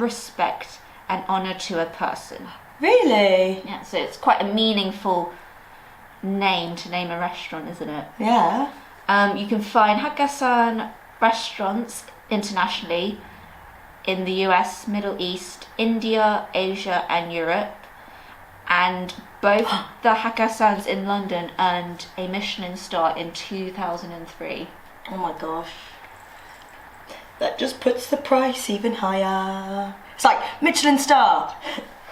respect and honour to a person. Really? Yeah, so it's quite a meaningful name to name a restaurant, isn't it? Yeah. You can find Hakkasan restaurants internationally in the US, Middle East, India, Asia and Europe. And both the Hakkasans in London earned a Michelin star in 2003. Oh my gosh. That just puts the price even higher. It's like Michelin star.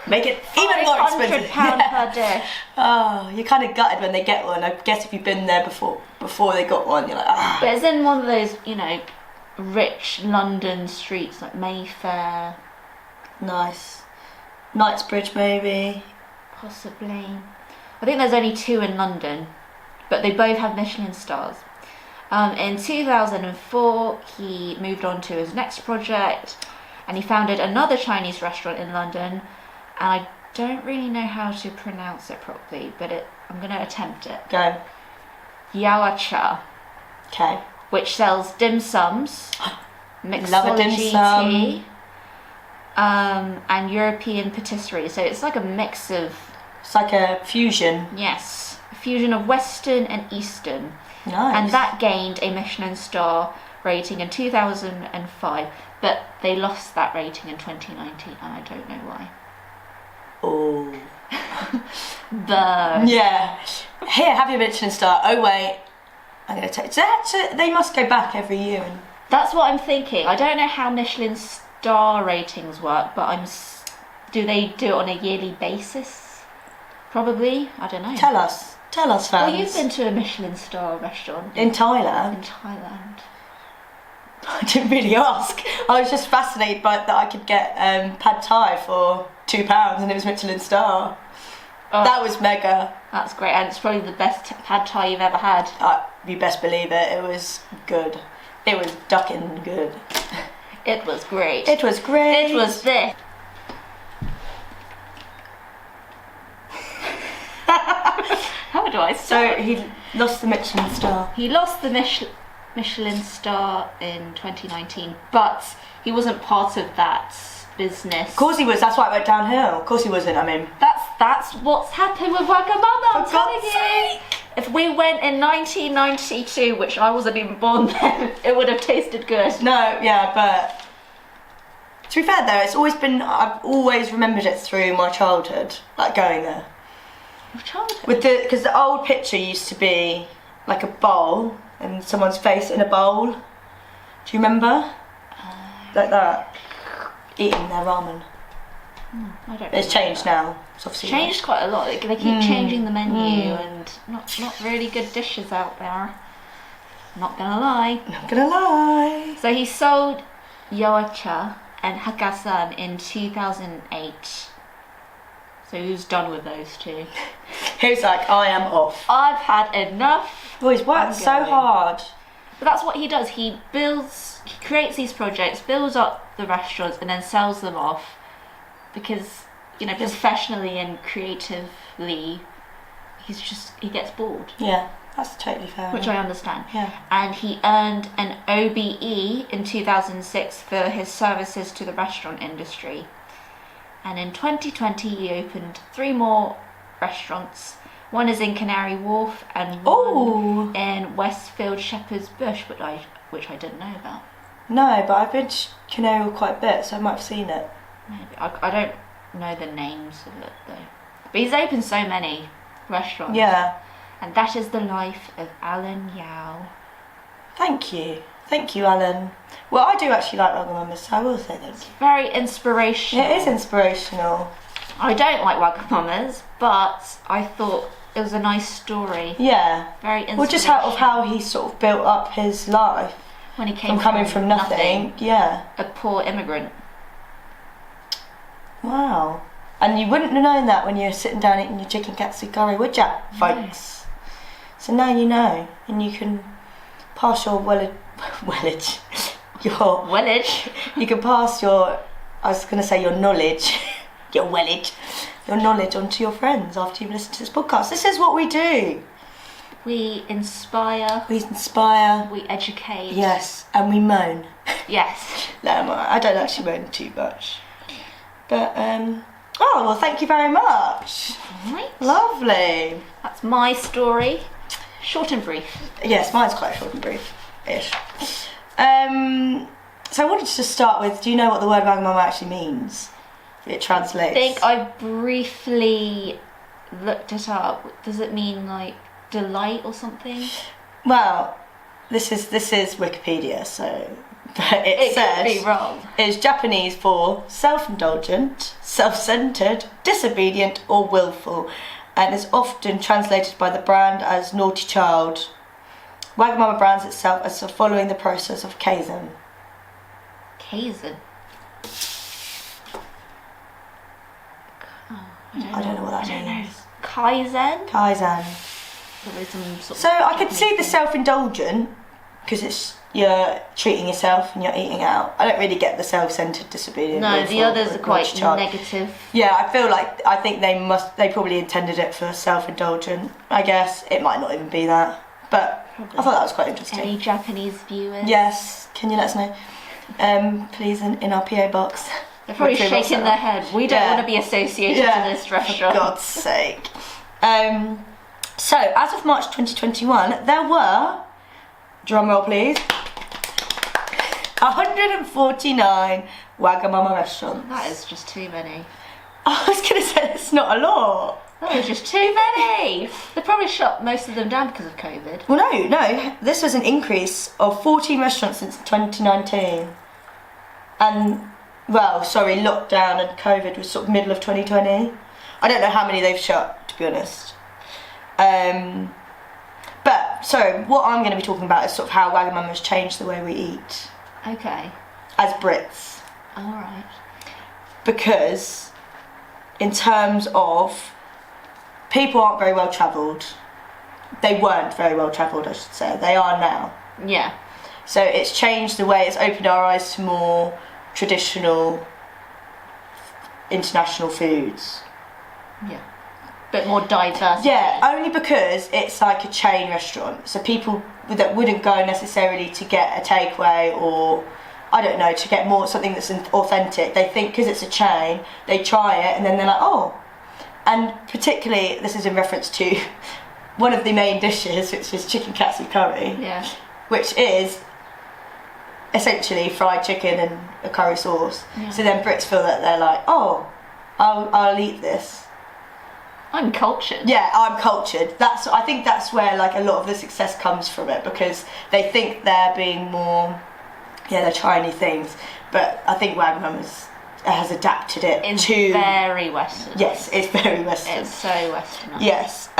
Make it even more expensive. £500 per dish. Oh, you're kind of gutted when they get one. I guess if you've been there before they got one, you're like, ah. But it's in one of those, rich London streets like Mayfair. Nice. Knightsbridge maybe. Possibly. I think there's only 2 in London, but they both have Michelin stars. In 2004, he moved on to his next project, and he founded another Chinese restaurant in London. And I don't really know how to pronounce it properly, but I'm going to attempt it. Go. Yaocha. Okay. Which sells dim sums, Love a dim mixology sum. tea, and European patisserie. So it's like a mix of... It's like a fusion. Yes, a fusion of Western and Eastern. Nice. And that gained a Michelin star rating in 2005, but they lost that rating in 2019, and I don't know why. Oh. The... Yeah. Here, have your Michelin star. Oh wait, I'm going to take... They must go back every year. That's what I'm thinking. I don't know how Michelin star ratings work, but do they do it on a yearly basis? Probably. I don't know. Tell us, fans. Well, you've been to a Michelin star restaurant in Thailand. In Thailand. I didn't really ask. I was just fascinated by that I could get pad thai for £2 and it was Michelin star. Oh, that was mega. That's great, and it's probably the best pad thai you've ever had. You best believe it. It was good. It was ducking good. It was great. It was great. It was this. How do I start? So he lost the Michelin star. He lost the Michelin star in 2019, but he wasn't part of that business. Of course he was. That's why it went downhill. Of course he wasn't. I mean, that's what's happened with Wagamama. I'm For telling God's you. sake. If we went in 1992, which I wasn't even born then, it would have tasted good. no, yeah, but to be fair though, I've always remembered it through my childhood, like going there. Your childhood? Because the old picture used to be like a bowl and someone's face in a bowl. Do you remember? Like that. Eating their ramen. I don't. It's changed now. It's obviously changed quite a lot. They keep changing the menu and not really good dishes out there. Not gonna lie. Not gonna lie. So he sold Yaocha and Hakkasan in 2008. So he was done with those two. He was like, I am off. I've had enough. Well, he's worked so hard. But that's what he does. He creates these projects, builds up the restaurants, and then sells them off. Because, professionally and creatively, he gets bored. Yeah, that's totally fair. Which I understand. Yeah. And he earned an OBE in 2006 for his services to the restaurant industry. And in 2020 he opened 3 more restaurants. One is in Canary Wharf and one in Westfield Shepherd's Bush, which I didn't know about. No, but I've been to Canary Wharf quite a bit, so I might have seen it. Maybe. I don't know the names of it though. But he's opened so many restaurants. Yeah. And that is the life of Alan Yao. Thank you, Alan. Well, I do actually like Wagamama, so I will say that. Very inspirational. It is inspirational. I don't like Wagamamas, but I thought it was a nice story. Yeah. Very inspirational. Well, just how he sort of built up his life. When he came coming from nothing. Yeah. A poor immigrant. Wow. And you wouldn't have known that when you're sitting down eating your chicken katsu curry, would ya, folks? So now you know, and you can pass your knowledge. You can pass your knowledge, your knowledge onto your friends after you've listened to this podcast. This is what we do. We inspire. We inspire. We educate. Yes, and we moan. Yes. No, I don't actually moan too much. But oh well, thank you very much. Right. Lovely. That's my story. Short and brief. Yes, mine's quite short and brief-ish. So I wanted to just start with, do you know what the word Wagamama actually means? It translates. I think I briefly looked it up. Does it mean like delight or something? Well, this is Wikipedia, so but It says could be wrong. It's Japanese for self-indulgent, self-centered, disobedient, or willful, and is often translated by the brand as naughty child. Wagamama brands itself as following the process of Kaizen. Kaizen. Oh, I don't know what that means. Kaizen? Kaizen. Probably some sort of So I could see the Japanese self-indulgent, because it's you're treating yourself and you're eating out. I don't really get the self-centered, disobedient. thing. No, willful, the others are quite naughty child. negative. Yeah, I think they probably intended it for self-indulgent. I guess it might not even be that, but I thought that was quite interesting. Any Japanese viewers? Yes, can you let us know? Please, in our PO box. They're probably We'll shaking trim their us head. We don't Yeah. want to be associated Yeah. to this For restaurant. God's sake. So, as of March 2021, there were, drumroll please, 149 Wagamama restaurants. That is just too many. I was going to say it's not a lot. That is just too many. They probably shut most of them down because of COVID. Well, no, this was an increase of 14 restaurants since 2019. And, lockdown and COVID was sort of middle of 2020. I don't know how many they've shut, to be honest. So what I'm going to be talking about is sort of how Wagamama has changed the way we eat Okay. as Brits. Alright. Because in terms of people aren't very well travelled. They weren't very well travelled, I should say. They are now. Yeah. So it's changed the way, it's opened our eyes to more traditional international foods. Yeah. Bit more diverse. Yeah, only because it's like a chain restaurant. So people that wouldn't go necessarily to get a takeaway or, I don't know, to get more something that's authentic. They think because it's a chain, they try it and then they're like, oh. And particularly, this is in reference to one of the main dishes, which is chicken katsu curry. Yeah. Which is essentially fried chicken and a curry sauce. Yeah. So then Brits feel that they're like, oh, I'll eat this. I'm cultured. Yeah, I'm cultured. I think that's where like a lot of the success comes from it, because they think they're being more, they're trying new things. But I think Wagamama has adapted it It's to very Western. Yes, it's very Western. It's so Western. Yes.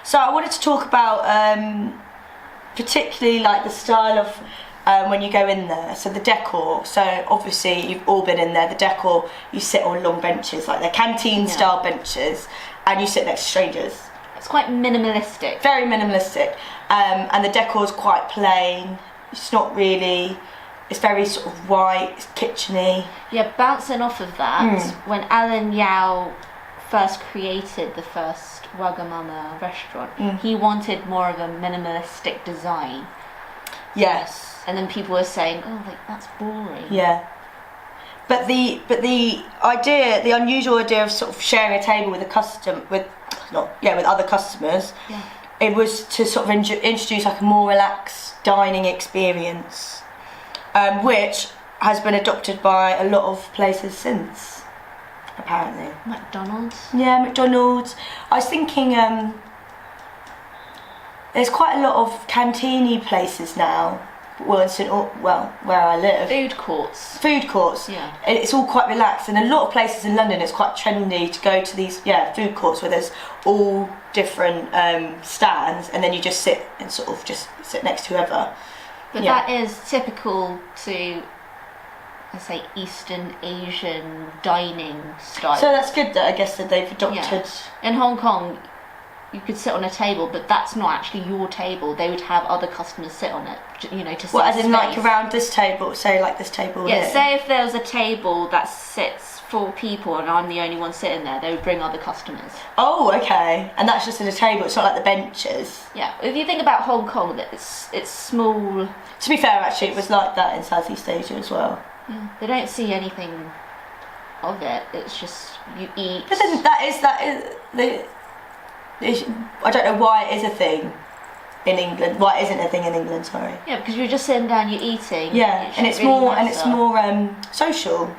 So I wanted to talk about particularly like the style of when you go in there. So the decor. So obviously you've all been in there. The decor, you sit on long benches, like they're canteen style benches, and you sit next to strangers. It's quite minimalistic. Very minimalistic. And the decor is quite plain. It's not really. It's very sort of white, it's kitcheny. Yeah, bouncing off of that, when Alan Yao first created the first Wagamama restaurant, he wanted more of a minimalistic design. Yes. And then people were saying, oh, like, that's boring. Yeah. But the idea, the unusual idea of sort of sharing a table with with other customers, it was to sort of introduce like a more relaxed dining experience, which has been adopted by a lot of places since, apparently. McDonald's? Yeah, McDonald's. I was thinking, there's quite a lot of canteeny places now. Where I live. Food courts. Yeah. And it's all quite relaxed. And a lot of places in London, it's quite trendy to go to these food courts where there's all different stands, and then you just sit and sort of just sit next to whoever. But that is typical to, let's say, Eastern Asian dining style. So that's good that I guess that they've adopted. Yeah. In Hong Kong, you could sit on a table, but that's not actually your table. They would have other customers sit on it, to sit. Well, as in like around this table, say like this table Yeah, here. say if there was a table that sits 4 people and I'm the only one sitting there, they would bring other customers. Oh, okay. And that's just at a table, it's not like the benches. Yeah, if you think about Hong Kong, it's small. To be fair, actually, it was like that in Southeast Asia as well. Yeah, they don't see anything of it. It's just you eat. But then that is I don't know why it is a thing in England. Why it isn't a thing in England? Sorry. Yeah, because you're just sitting down, you're eating. Yeah, and it's really more social.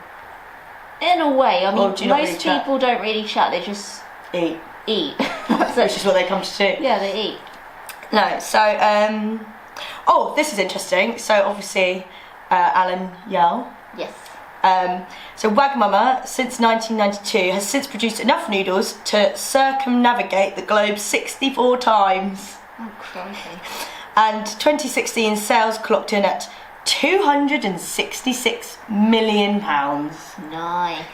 In a way, I mean, Or do you not most really chat? people don't really chat. They just Eat, eat. which is what they come to do. Yeah, they eat. No, so oh, this is interesting. So obviously, Alan Yao. Yes. So Wagamama, since 1992, has since produced enough noodles to circumnavigate the globe 64 times. Oh, crikey. And 2016 sales clocked in at £266 million. Nice.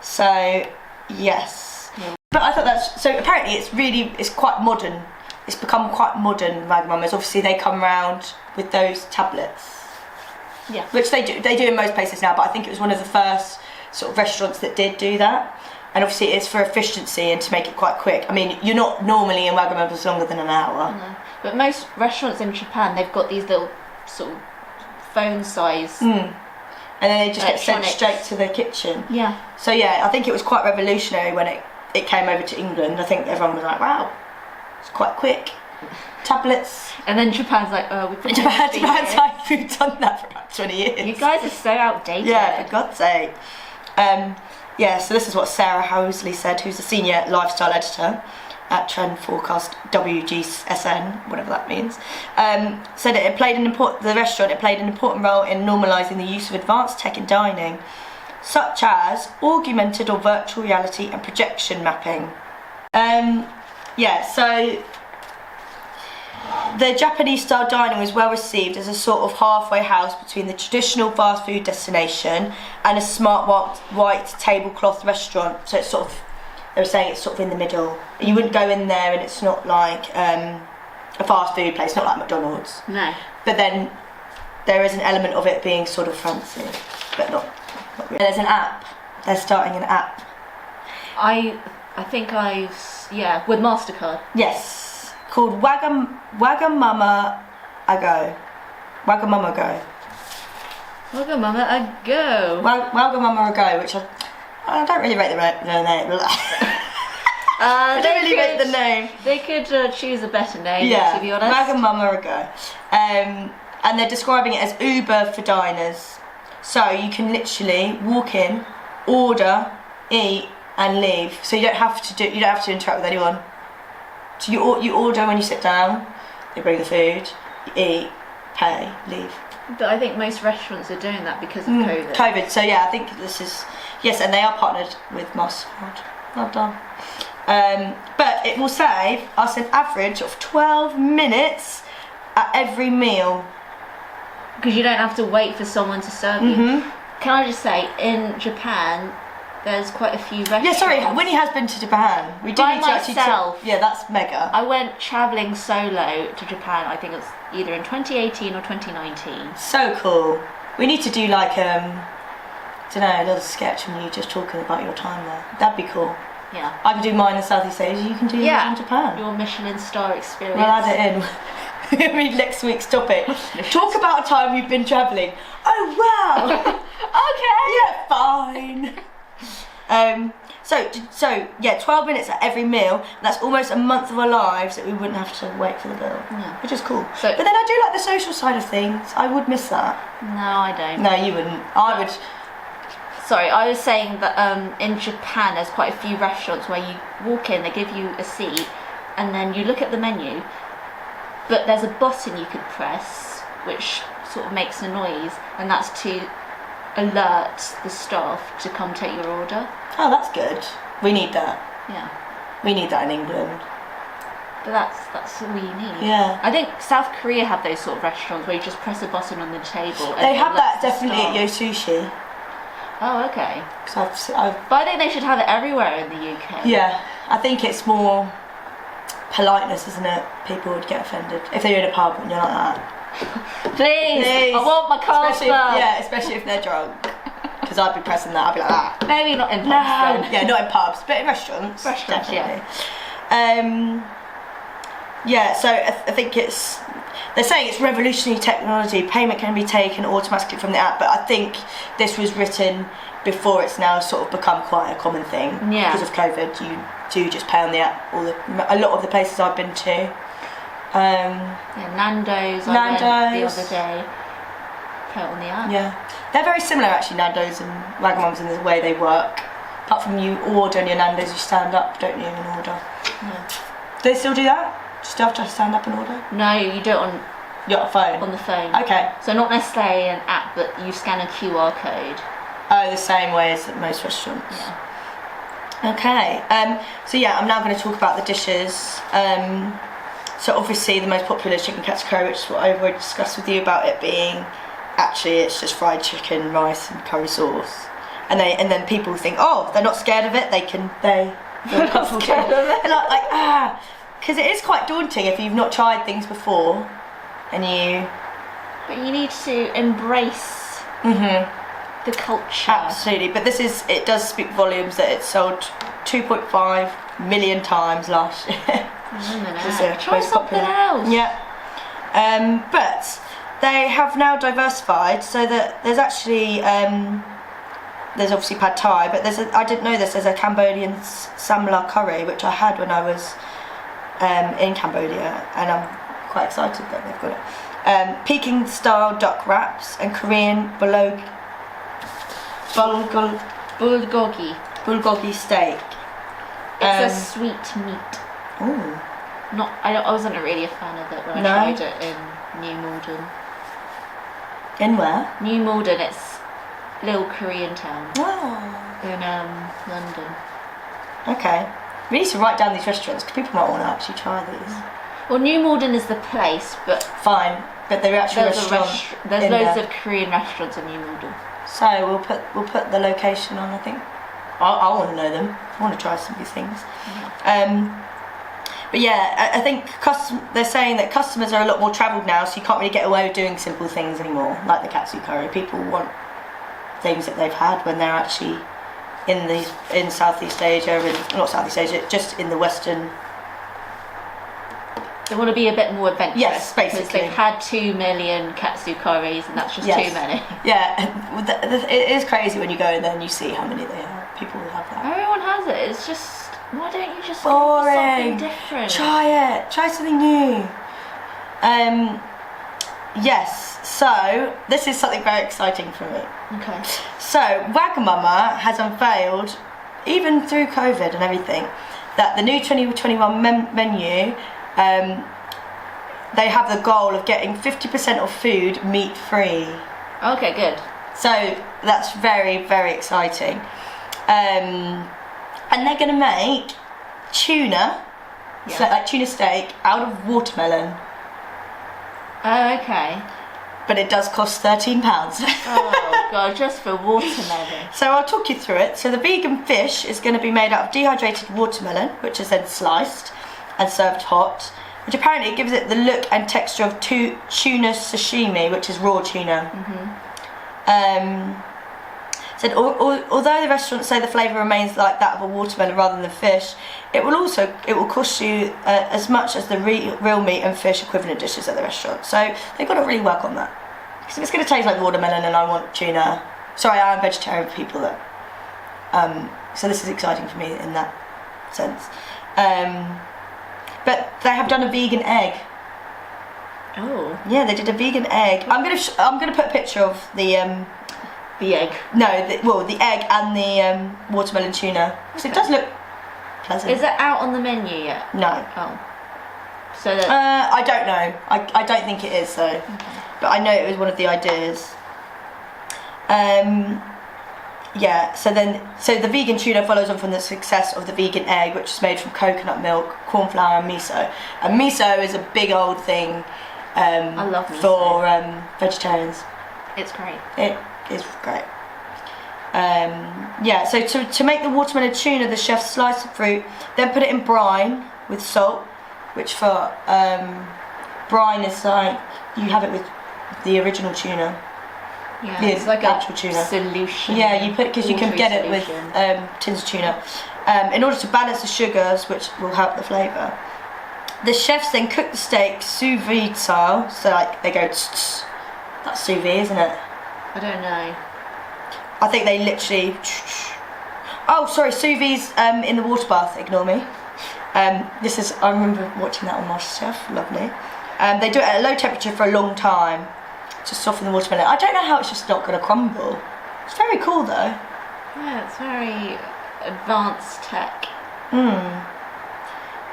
So, yes. Yeah. But I thought that's, so apparently it's quite modern. It's become quite modern, Wagamamas. Obviously they come round with those tablets. Yeah. Which they do in most places now, but I think it was one of the first sort of restaurants that did do that. And obviously it's for efficiency and to make it quite quick. I mean, you're not normally in Wagamamas longer than an hour. No. But most restaurants in Japan, they've got these little sort of phone size. And then they just get sent Electronics. straight to the kitchen. Yeah. So yeah, I think it was quite revolutionary when it came over to England. I think everyone was like, wow, it's quite quick. Tablets. And then Japan's like, oh, we've been Japan's like, we've done that for about 20 years. You guys are so outdated. Yeah, for God's sake. Yeah, so this is what Sarah Housley said, who's a senior lifestyle editor at Trend Forecast WGSN, whatever that means. Said the restaurant played an important role in normalising the use of advanced tech in dining, such as augmented or virtual reality and projection mapping. Yeah, so the Japanese style dining was well received as a sort of halfway house between the traditional fast food destination and a smart white tablecloth restaurant. So it's sort of, they were saying it's sort of in the middle. You wouldn't go in there and it's not like a fast food place, not like McDonald's. No. But then there is an element of it being sort of fancy, but not really. There's an app. They're starting an app. I think with MasterCard. Yes. Called Wagamama Go. Wagamama Go. Wagamama Go. Wagamama Go, which I don't really rate the name. I don't really rate the name. They could choose a better name, Yeah, to be honest. Wagamama Go. And they're describing it as Uber for diners. So you can literally walk in, order, eat, and leave. So you don't have to interact with anyone. So you order when you sit down, they bring the food, you eat, pay, leave. But I think most restaurants are doing that because of COVID. COVID, so yeah, I think this is, yes, and they are partnered with MasterCard. Well done. But it will save us an average of 12 minutes at every meal. Because you don't have to wait for someone to serve you. Can I just say, in Japan, there's quite a few restaurants. Yeah, sorry, Winnie has been to Japan. We do By need to actually myself. yeah, that's mega. I went travelling solo to Japan, I think it was either in 2018 or 2019. So cool. We need to do like, a little sketch from you just talking about your time there. That'd be cool. Yeah. I can do mine in Southeast Asia, you can do yours in Japan. Your Michelin star experience. We'll add it in. I mean, next week's topic. Talk about a time you've been travelling. Oh, wow. Okay. Yeah, fine. So yeah, 12 minutes at every meal. And that's almost a month of our lives that we wouldn't have to wait for the bill. Yeah. Which is cool. So, but then I do like the social side of things. I would miss that. No, I don't. No, you wouldn't. I would. Sorry, I was saying that in Japan there's quite a few restaurants where you walk in, they give you a seat, and then you look at the menu, but there's a button you could press which sort of makes a noise, and that's to alert the staff to come take your order. Oh, that's good. We need that. Yeah. We need that in England. But that's all you need. Yeah. I think South Korea have those sort of restaurants where you just press a button on the table. And They it have that alerts the definitely at staff. Yo Sushi. Oh, okay. Because I've But I think they should have it everywhere in the UK. yeah, I think it's more politeness, isn't it? People would get offended if they're in a pub and you're like that. Please, I want my especially, Carlsberg. yeah, especially if they're drunk. Because I'd be pressing that. I'd be like that. Maybe not in pubs. No, then. yeah, not in pubs, but in restaurants. Restaurants, definitely. Yeah, so I think they're saying it's revolutionary technology. Payment can be taken automatically from the app, but I think this was written before it's now sort of become quite a common thing. Yeah. Because of COVID, you do just pay on the app. A lot of the places I've been to. Yeah, Nando's. I went the other day. Pay it on the app. Yeah, they're very similar actually, Nando's and Wagamama's in the way they work. Apart from you order on your Nando's, you stand up, don't you, and order. Yeah. Do they still do that? Do you still have to stand up and order? No, you do it on Your phone? the phone. Okay. So not necessarily an app, but you scan a QR code. Oh, the same way as at most restaurants. Yeah. Okay. So yeah, I'm now going to talk about the dishes. So obviously the most popular is chicken katsu curry, which is what I've already discussed with you about it being. Actually, it's just fried chicken, rice, and curry sauce. And then people think, oh, they're not scared of it. They're not scared of it. Like because it is quite daunting if you've not tried things before, and you. But you need to embrace the culture. Absolutely, but it does speak volumes that it's sold 2.5 million times last year. Try something else. Yeah. But they have now diversified so that there's actually there's obviously pad thai, but I didn't know this. There's a Cambodian samla curry which I had when I was in Cambodia, and I'm quite excited that they've got it. Peking style duck wraps and Korean bulgogi steak. It's a sweet meat. Ooh. I wasn't really a fan of it when I tried it in New Malden. In where? New Malden, it's a little Korean town in London. Okay. We need to write down these restaurants because people might want to actually try these. Well, New Malden is the place, but fine. But the actual restaurant. There's loads of Korean restaurants in New Malden. So we'll put the location on. I think. I want to know them. I want to try some of these things. But yeah, I think they're saying that customers are a lot more travelled now, so you can't really get away with doing simple things anymore, like the katsu curry. People want things that they've had when they're actually in Southeast Asia, not Southeast Asia, just in the Western. They want to be a bit more adventurous. Yes, basically. Because they've had 2 million katsu curries, and that's just too many. Yeah, it is crazy when you go in there and you see how many they have. People have that. Everyone has it. It's just, why don't you just boring. go for something different? Try it. Try something new. Yes. So this is something very exciting for me. Okay. So Wagamama has unveiled, even through COVID and everything, that the new 2021 menu. They have the goal of getting 50% of food meat free. Okay, good. So that's very, very exciting. And they're going to make tuna, so like tuna steak, out of watermelon. Oh, okay. But it does cost £13. Oh god, just for watermelon. So I'll talk you through it. So the vegan fish is going to be made out of dehydrated watermelon, which is then sliced and served hot, which apparently gives it the look and texture of tuna sashimi, which is raw tuna. Said although the restaurants say the flavour remains like that of a watermelon rather than fish, it will cost you as much as the real meat and fish equivalent dishes at the restaurant. So they've got to really work on that. Because if it's going to taste like watermelon and I want tuna, sorry, I am vegetarian for people that. So this is exciting for me in that sense. But they have done a vegan egg. Oh. Yeah, they did a vegan egg. I'm gonna put a picture of the egg. No, the egg and the watermelon tuna. Because it does look pleasant. Is it out on the menu yet? No. Oh. So that. I don't know. I don't think it is though. Okay. But I know it was one of the ideas. Yeah, so the vegan tuna follows on from the success of the vegan egg, which is made from coconut milk, corn flour and miso. And miso is a big old thing I love miso. For vegetarians. It's great. It is great. Yeah, so to make the watermelon tuna, the chef sliced the fruit, then put it in brine with salt, which for brine is like, you have it with the original tuna. Yeah, it's like actual a tuna solution. Yeah, you put because you can get it with tins of tuna. In order to balance the sugars, which will help the flavour. The chefs then cook the steak sous vide style, so like they go. That's sous vide, isn't it? I don't know. I think they literally. Oh, sorry, sous vide in the water bath. Ignore me. I remember watching that on MasterChef. Lovely. They do it at a low temperature for a long time to soften the watermelon. I don't know how it's just not going to crumble. It's very cool though. Yeah, it's very advanced tech.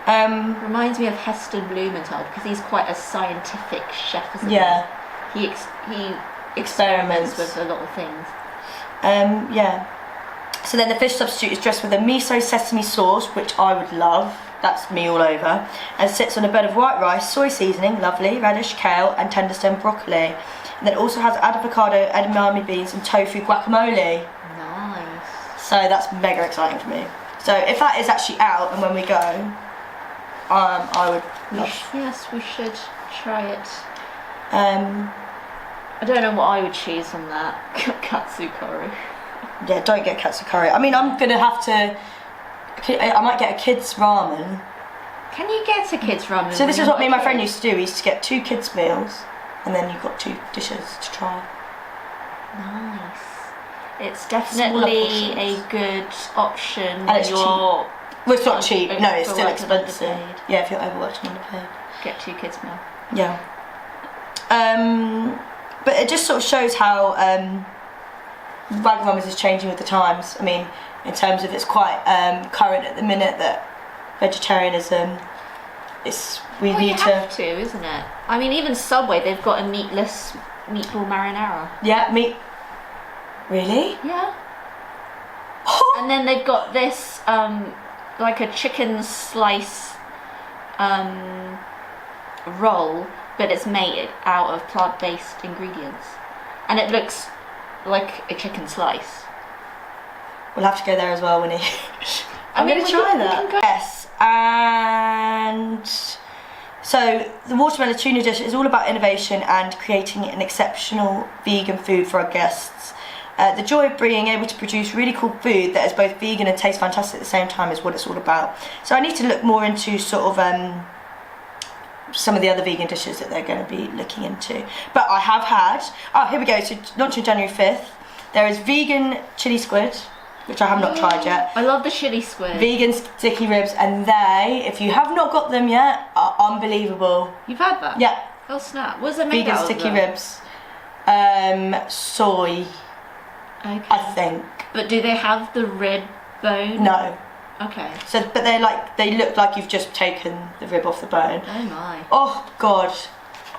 Reminds me of Heston Blumenthal because he's quite a scientific chef, isn't he? He experiments with a lot of things. Yeah. So then the fish substitute is dressed with a miso sesame sauce, which I would love. That's me all over. And sits on a bed of white rice, soy seasoning, lovely, radish, kale, and tender stem broccoli. And then it also has avocado, edamame beans, and tofu guacamole. Nice. So that's mega exciting for me. So if that is actually out and when we go, I would love. Yes, we should try it. I don't know what I would choose on that. Katsu curry. Yeah, don't get katsu curry. I mean, I'm gonna have to. I might get a kids ramen. Can you get a kids ramen? So this is what me and my friend used to do. We used to get 2 kids meals, and then you've got 2 dishes to try. Nice. It's definitely a good option. And it's cheap. Well, it's not cheap. No, it's still like expensive. Yeah, if you're overworked and underpaid. Get 2 kids meal. Yeah. But it just sort of shows how Wagamama's is changing with the times. I mean, in terms of it's quite current at the minute that vegetarianism is you have to, isn't it? I mean, even Subway, they've got a meatless meatball marinara. Yeah, meat. Really? Yeah. And then they've got this like a chicken slice roll, but it's made out of plant-based ingredients, and it looks like a chicken slice. We'll have to go there as well, Winnie. I'm going to try that. Yes, and so the watermelon tuna dish is all about innovation and creating an exceptional vegan food for our guests. The joy of being able to produce really cool food that is both vegan and tastes fantastic at the same time is what it's all about. So I need to look more into sort of some of the other vegan dishes that they're going to be looking into. But I have had, here we go, so launching January 5th, there is vegan chili squid, which I have not tried yet. I love the chili squid. Vegan sticky ribs, and they, if you have not got them yet, are unbelievable. You've had that? Yeah. Oh snap, what's it made vegan out of? Vegan sticky ribs. Soy. Okay. I think. But do they have the rib bone? No. Okay. So, but they look like you've just taken the rib off the bone. Oh my. Oh God,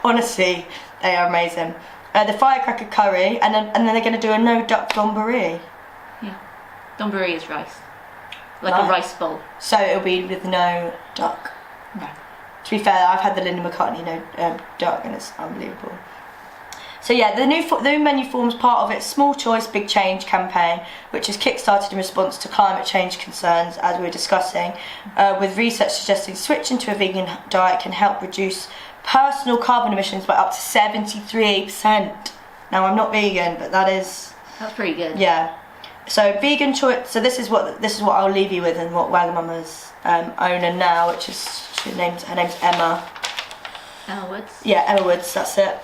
honestly, they are amazing. The firecracker curry, and then they're going to do a no duck donburi. Yeah. Donburi is rice, like a rice bowl. So it'll be with no duck. No. To be fair, I've had the Linda McCartney no duck, and it's unbelievable. So yeah, the new menu forms part of its Small Choice Big Change campaign, which is kick-started in response to climate change concerns, as we were discussing, with research suggesting switching to a vegan diet can help reduce personal carbon emissions by up to 73%. Now, I'm not vegan, but that's pretty good. Yeah. So vegan choice. So this is what I'll leave you with, and what Wagamama's owner now, which is her name's Emma. Emma Woods. Yeah, Emma Woods. That's it.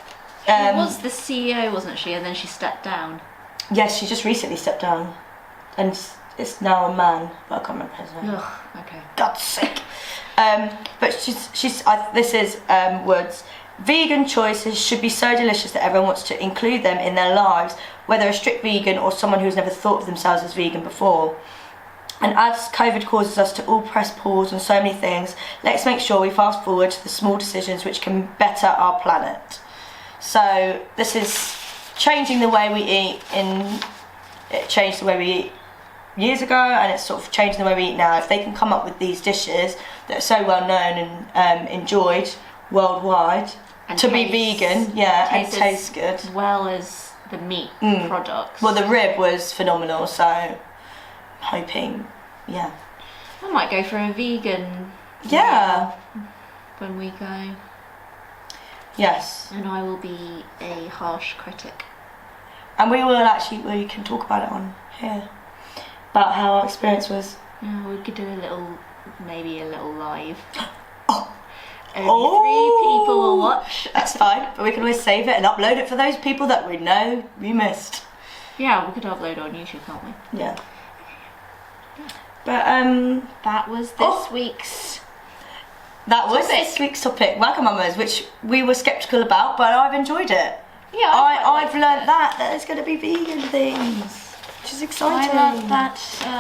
She was the CEO, wasn't she? And then she stepped down. Yes, she just recently stepped down, and it's now a man, but I can't remember his name. Ugh, okay. God's sake. But this is Woods. Vegan choices should be so delicious that everyone wants to include them in their lives, whether a strict vegan or someone who's never thought of themselves as vegan before. And as COVID causes us to all press pause on so many things, let's make sure we fast forward to the small decisions which can better our planet. So this is changing the way we eat. It changed the way we eat years ago, and it's sort of changing the way we eat now. If they can come up with these dishes that are so well known and enjoyed worldwide, and to be vegan, and taste good, as well as the meat products. Well, the rib was phenomenal, so hoping, I might go for a vegan. Yeah. When we go. Yes. And I will be a harsh critic. And we can talk about it on here, about how our experience was. Yeah, we could do maybe a little live. Only 3 people will watch. That's fine, but we can always save it and upload it for those people that we know we missed. Yeah, we could upload on YouTube, can't we? Yeah. But that was this week's. That was this week's topic, Wagamamas, which we were sceptical about, but I've enjoyed it. Yeah, I've learned that there's going to be vegan things, which is exciting. I love that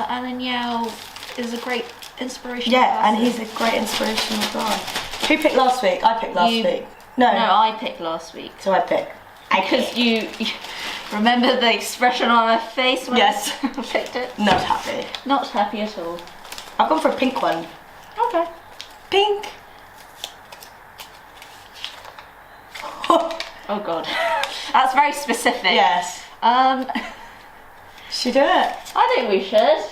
Alan Yale is a great inspiration. Yeah, and he's a great inspirational guy. Who picked last week? I picked last week. No, I picked last week. So I picked. Because you remember the expression on my face when Yes. I picked it? Not happy. Not happy at all. I've gone for a pink one. Okay. Pink. Oh god. That's very specific. Yes. Should we do it? I think we should.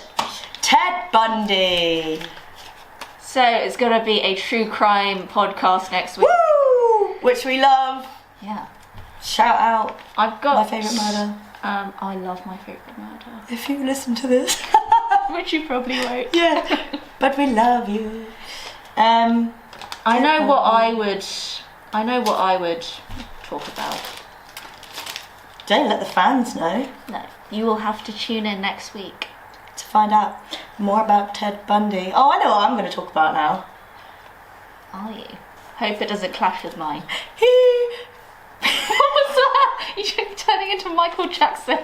Ted Bundy. So it's gonna be a true crime podcast next week. Woo! Which we love. Yeah. Shout out. I've got my favourite murder. I love My Favourite Murder. If you listen to this. Which you probably won't. Yeah. But we love you. I know what I would talk about. Don't let the fans know. No. You will have to tune in next week to find out more about Ted Bundy. Oh, I know what I'm going to talk about now. Are you? Hope it doesn't clash with mine. What was that? You're turning into Michael Jackson.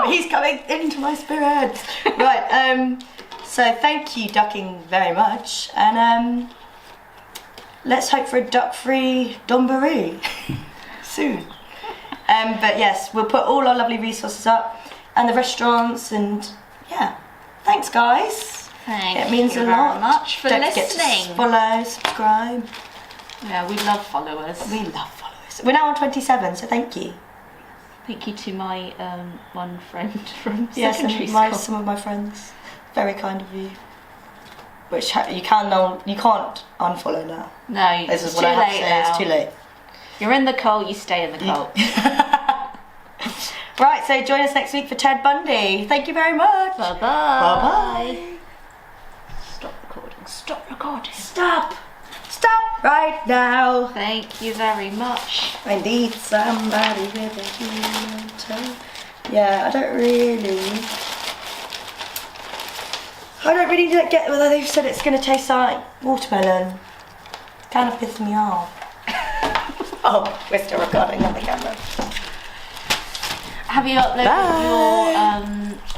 He's coming into my spirit. Right, so thank you, ducking, very much. And let's hope for a duck-free Donbaroo soon. But yes, we'll put all our lovely resources up and the restaurants, and yeah, thanks guys. Thank it means you a very lot. much for Don't listening. Forget to follow, subscribe. Yeah, we love followers. We love followers. We're now on 27, so thank you. Thank you to my one friend from secondary and school. some of my friends. Very kind of you. Which you can't unfollow now. No, this is it's what too I have to late say. now. It's too late. You're in the cult. You stay in the cult. Right, so join us next week for Ted Bundy. Thank you very much. Bye bye. Bye bye. Stop recording. Stop recording. Stop. Stop right now. Thank you very much. I need somebody with a human toe. Yeah, I don't really get whether they've said it's going to taste like watermelon. It's kind of pissing me off. Oh, we're still recording on the camera. Have you uploaded your